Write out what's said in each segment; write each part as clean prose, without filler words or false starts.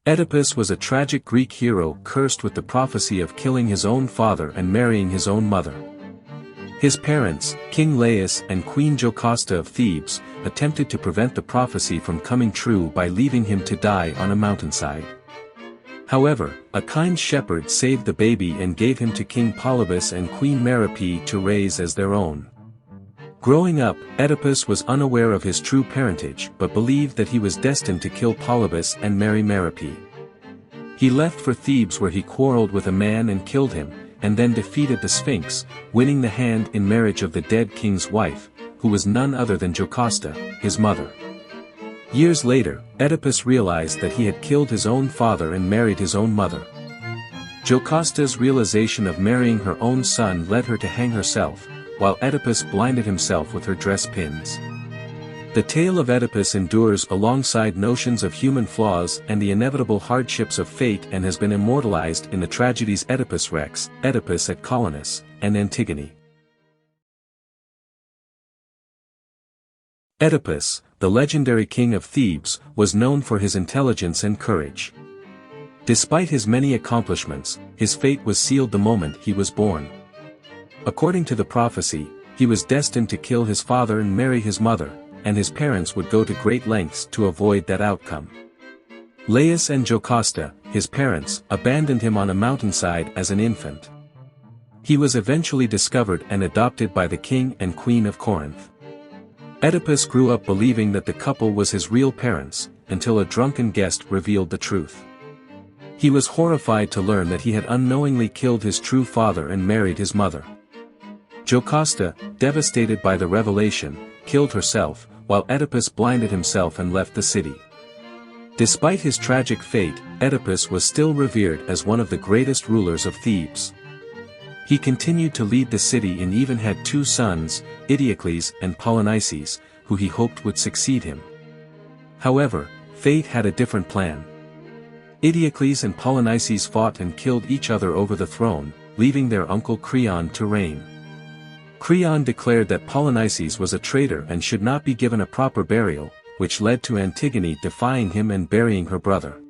Oedipus was a tragic Greek hero cursed with the prophecy of killing his own father and marrying his own mother. His parents, King Laius and Queen Jocasta of Thebes, attempted to prevent the prophecy from coming true by leaving him to die on a mountainside. However, a kind shepherd saved the baby and gave him to King Polybus and Queen Merope to raise as their own. Growing up, Oedipus was unaware of his true parentage but believed that he was destined to kill Polybus and marry Merope. He left for Thebes where he quarreled with a man and killed him, and then defeated the Sphinx, winning the hand in marriage of the dead king's wife, who was none other than Jocasta, his mother. Years later, Oedipus realized that he had killed his own father and married his own mother. Jocasta's realization of marrying her own son led her to hang herself, while Oedipus blinded himself with her dress pins. The tale of Oedipus endures alongside notions of human flaws and the inevitable hardships of fate and has been immortalized in the tragedies Oedipus Rex, Oedipus at Colonus, and Antigone. Oedipus, the legendary king of Thebes, was known for his intelligence and courage. Despite his many accomplishments, his fate was sealed the moment he was born. According to the prophecy, he was destined to kill his father and marry his mother, and his parents would go to great lengths to avoid that outcome. Laius and Jocasta, his parents, abandoned him on a mountainside as an infant. He was eventually discovered and adopted by the king and queen of Corinth. Oedipus grew up believing that the couple was his real parents, until a drunken guest revealed the truth. He was horrified to learn that he had unknowingly killed his true father and married his mother. Jocasta, devastated by the revelation, killed herself, while Oedipus blinded himself and left the city. Despite his tragic fate, Oedipus was still revered as one of the greatest rulers of Thebes. He continued to lead the city and even had two sons, Eteocles and Polynices, who he hoped would succeed him. However, fate had a different plan. Eteocles and Polynices fought and killed each other over the throne, leaving their uncle Creon to reign. Creon declared that Polynices was a traitor and should not be given a proper burial, which led to Antigone defying him and burying her brother.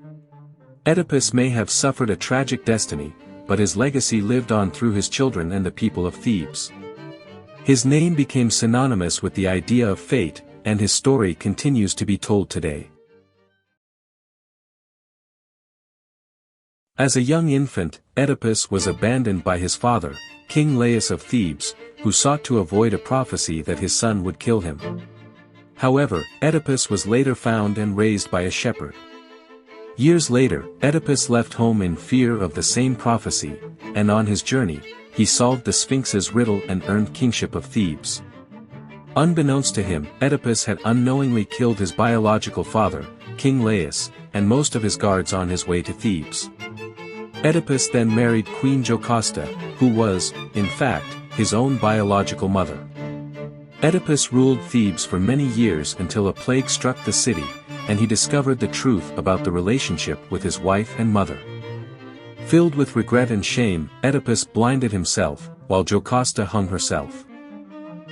Oedipus may have suffered a tragic destiny, but his legacy lived on through his children and the people of Thebes. His name became synonymous with the idea of fate, and his story continues to be told today. As a young infant, Oedipus was abandoned by his father, King Laius of Thebes, who sought to avoid a prophecy that his son would kill him. However, Oedipus was later found and raised by a shepherd. Years later, Oedipus left home in fear of the same prophecy, and on his journey, he solved the Sphinx's riddle and earned kingship of Thebes. Unbeknownst to him, Oedipus had unknowingly killed his biological father, King Laius, and most of his guards on his way to Thebes. Oedipus then married Queen Jocasta, who was, in fact, his own biological mother. Oedipus ruled Thebes for many years until a plague struck the city, and he discovered the truth about the relationship with his wife and mother. Filled with regret and shame, Oedipus blinded himself, while Jocasta hung herself.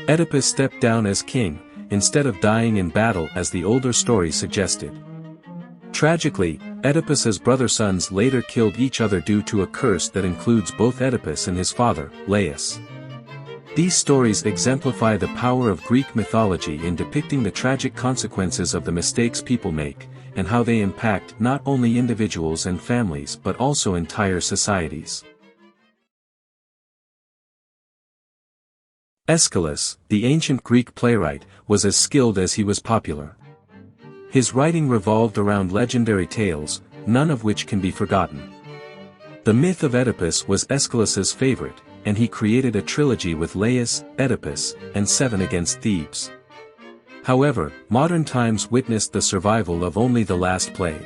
Oedipus stepped down as king, instead of dying in battle as the older story suggested. Tragically, Oedipus's brother sons later killed each other due to a curse that includes both Oedipus and his father, Laius. These stories exemplify the power of Greek mythology in depicting the tragic consequences of the mistakes people make, and how they impact not only individuals and families but also entire societies. Aeschylus, the ancient Greek playwright, was as skilled as he was popular. His writing revolved around legendary tales, none of which can be forgotten. The myth of Oedipus was Aeschylus's favorite, and he created a trilogy with Laius, Oedipus, and Seven Against Thebes. However, modern times witnessed the survival of only the last play.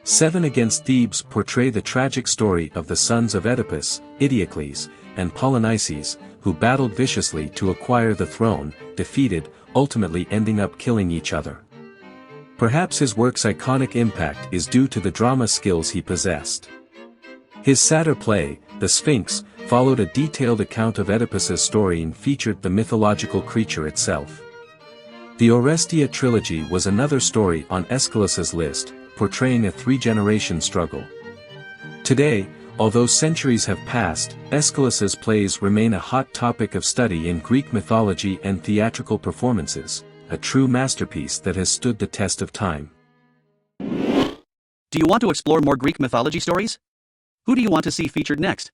Seven Against Thebes portray the tragic story of the sons of Oedipus, Eteocles, and Polynices, who battled viciously to acquire the throne, defeated, ultimately ending up killing each other. Perhaps his work's iconic impact is due to the drama skills he possessed. His satyr play, The Sphinx, followed a detailed account of Oedipus's story and featured the mythological creature itself. The Orestia trilogy was another story on Aeschylus's list, portraying a three-generation struggle. Today, although centuries have passed, Aeschylus's plays remain a hot topic of study in Greek mythology and theatrical performances, a true masterpiece that has stood the test of time. Do you want to explore more Greek mythology stories? Who do you want to see featured next?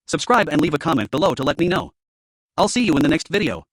Subscribe and leave a comment below to let me know. I'll see you in the next video.